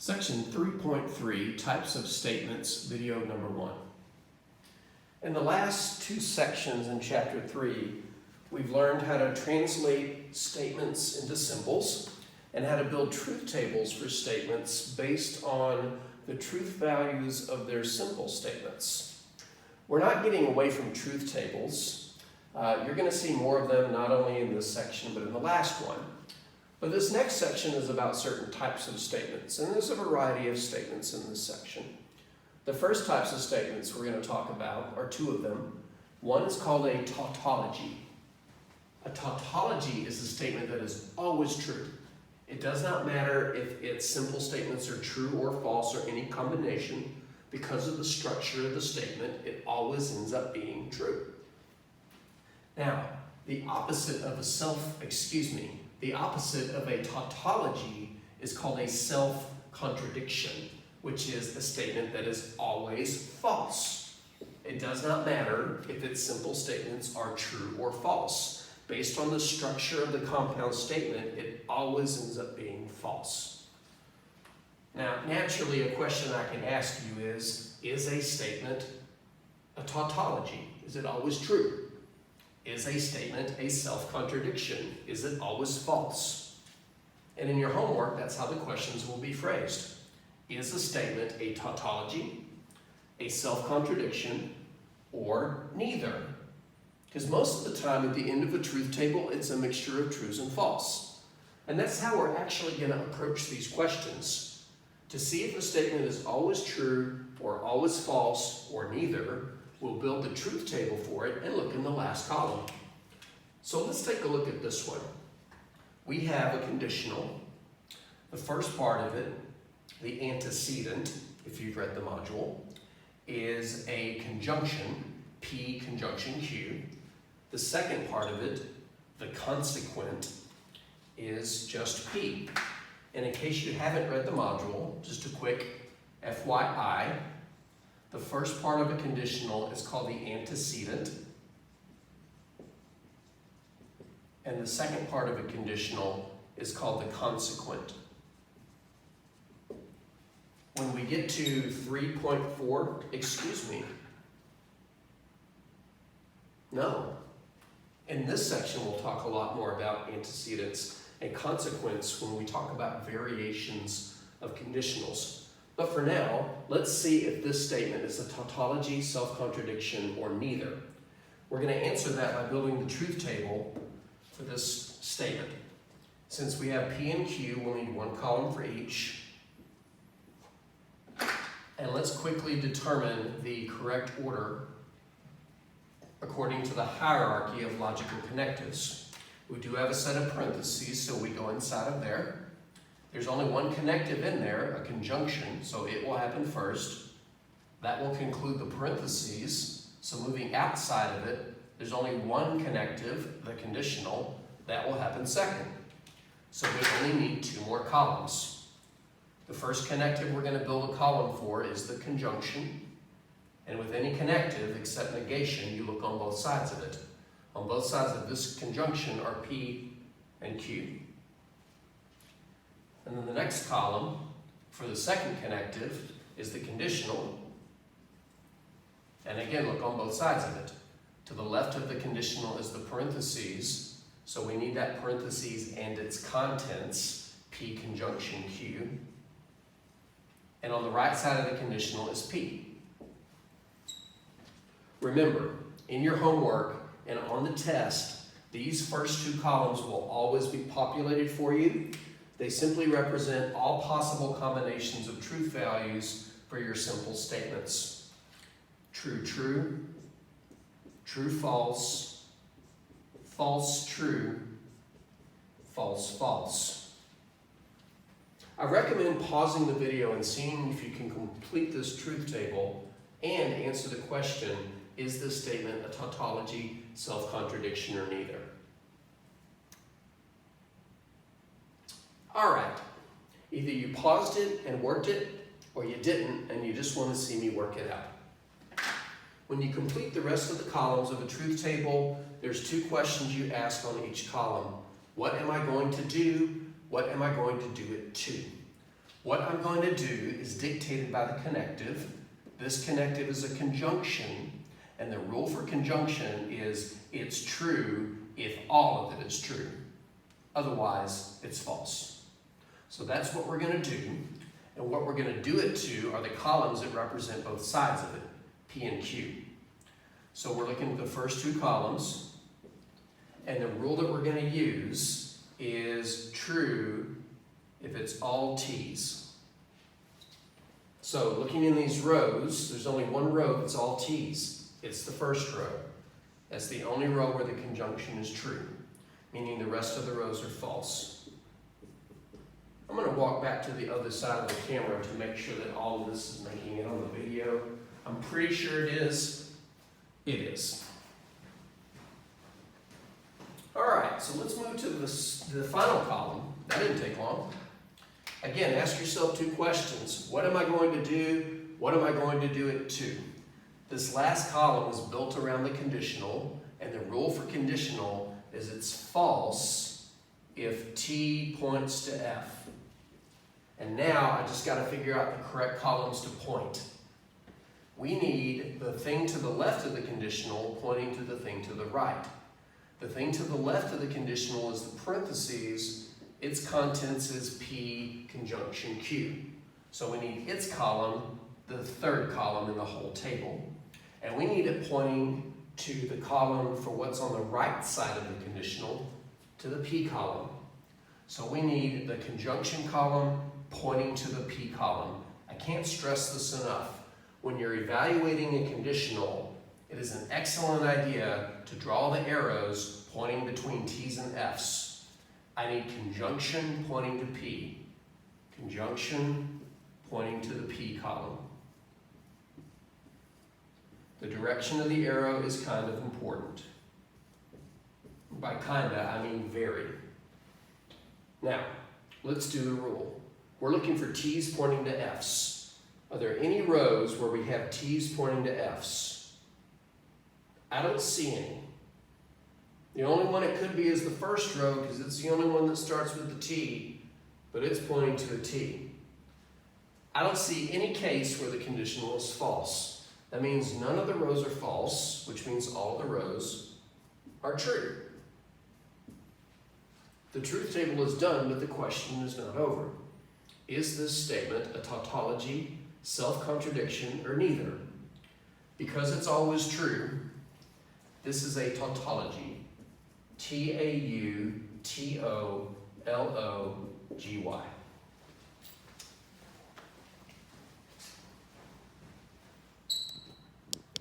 Section 3.3, Types of Statements, video number 1. In the last two sections in chapter 3, we've learned how to translate statements into symbols and how to build truth tables for statements based on the truth values of their symbol statements. We're not getting away from truth tables. You're going to see more of them not only in this section but in the last one. But this next section is about certain types of statements, and there's a variety of statements in this section. The first types of statements we're going to talk about are two of them. One is called a tautology. A tautology is a statement that is always true. It does not matter if its simple statements are true or false or any combination. Because of the structure of the statement, it always ends up being true. Now, the opposite of a tautology is called a self-contradiction, which is a statement that is always false. It does not matter if its simple statements are true or false. Based on the structure of the compound statement, it always ends up being false. Now, naturally, a question I can ask you is a statement a tautology? Is it always true? Is a statement a self-contradiction? Is it always false? And in your homework, that's how the questions will be phrased. Is a statement a tautology, a self-contradiction, or neither? Because most of the time at the end of a truth table, it's a mixture of truths and false. And that's how we're actually going to approach these questions. To see if a statement is always true or always false or neither, we'll build the truth table for it and look in the last column. So let's take a look at this one. We have a conditional. The first part of it, the antecedent, if you've read the module, is a conjunction, P conjunction Q. The second part of it, the consequent, is just P. And in case you haven't read the module, just a quick FYI, the first part of a conditional is called the antecedent, and the second part of a conditional is called the consequent. When we get to 3.4, in this section we'll talk a lot more about antecedents and consequence when we talk about variations of conditionals. But for now, let's see if this statement is a tautology, self-contradiction, or neither. We're going to answer that by building the truth table for this statement. Since we have P and Q, we'll need one column for each. And let's quickly determine the correct order according to the hierarchy of logical connectives. We do have a set of parentheses, so we go inside of there. There's only one connective in there, a conjunction, so it will happen first. That will conclude the parentheses. So moving outside of it, there's only one connective, the conditional, that will happen second. So we only need two more columns. The first connective we're going to build a column for is the conjunction. And with any connective, except negation, you look on both sides of it. On both sides of this conjunction are P and Q. And then the next column for the second connective is the conditional. And again, look on both sides of it. To the left of the conditional is the parentheses. So we need that parentheses and its contents, P conjunction Q. And on the right side of the conditional is P. Remember, in your homework and on the test, these first two columns will always be populated for you. They simply represent all possible combinations of truth values for your simple statements. True, true, true, false, false, true, false, false. I recommend pausing the video and seeing if you can complete this truth table and answer the question, is this statement a tautology, self-contradiction, or neither? All right, either you paused it and worked it, or you didn't and you just want to see me work it out. When you complete the rest of the columns of a truth table, there's two questions you ask on each column. What am I going to do? What am I going to do it to? What I'm going to do is dictated by the connective. This connective is a conjunction, and the rule for conjunction is it's true if all of it is true. Otherwise, it's false. So that's what we're going to do. And what we're going to do it to are the columns that represent both sides of it, P and Q. So we're looking at the first two columns, and the rule that we're going to use is true if it's all T's. So looking in these rows, there's only one row that's all T's. It's the first row. That's the only row where the conjunction is true, meaning the rest of the rows are false. I'm going to walk back to the other side of the camera to make sure that all of this is making it on the video. I'm pretty sure it is. It is. All right, so let's move to the final column. That didn't take long. Again, ask yourself two questions. What am I going to do? What am I going to do it to? This last column is built around the conditional, and the rule for conditional is it's false if T points to F. And now I just got to figure out the correct columns to point. We need the thing to the left of the conditional pointing to the thing to the right. The thing to the left of the conditional is the parentheses. Its contents is P conjunction Q. So we need its column, the third column in the whole table. And we need it pointing to the column for what's on the right side of the conditional, to the P column. So we need the conjunction column pointing to the P column. I can't stress this enough. When you're evaluating a conditional, it is an excellent idea to draw the arrows pointing between T's and F's. I need conjunction pointing to P. Conjunction pointing to the P column. The direction of the arrow is kind of important. By kinda, I mean very. Now, let's do the rule. We're looking for T's pointing to F's. Are there any rows where we have T's pointing to F's? I don't see any. The only one it could be is the first row because it's the only one that starts with the T, but it's pointing to a T. I don't see any case where the conditional is false. That means none of the rows are false, which means all the rows are true. The truth table is done, but the question is not over. Is this statement a tautology, self-contradiction, or neither? Because it's always true, this is a tautology. Tautology.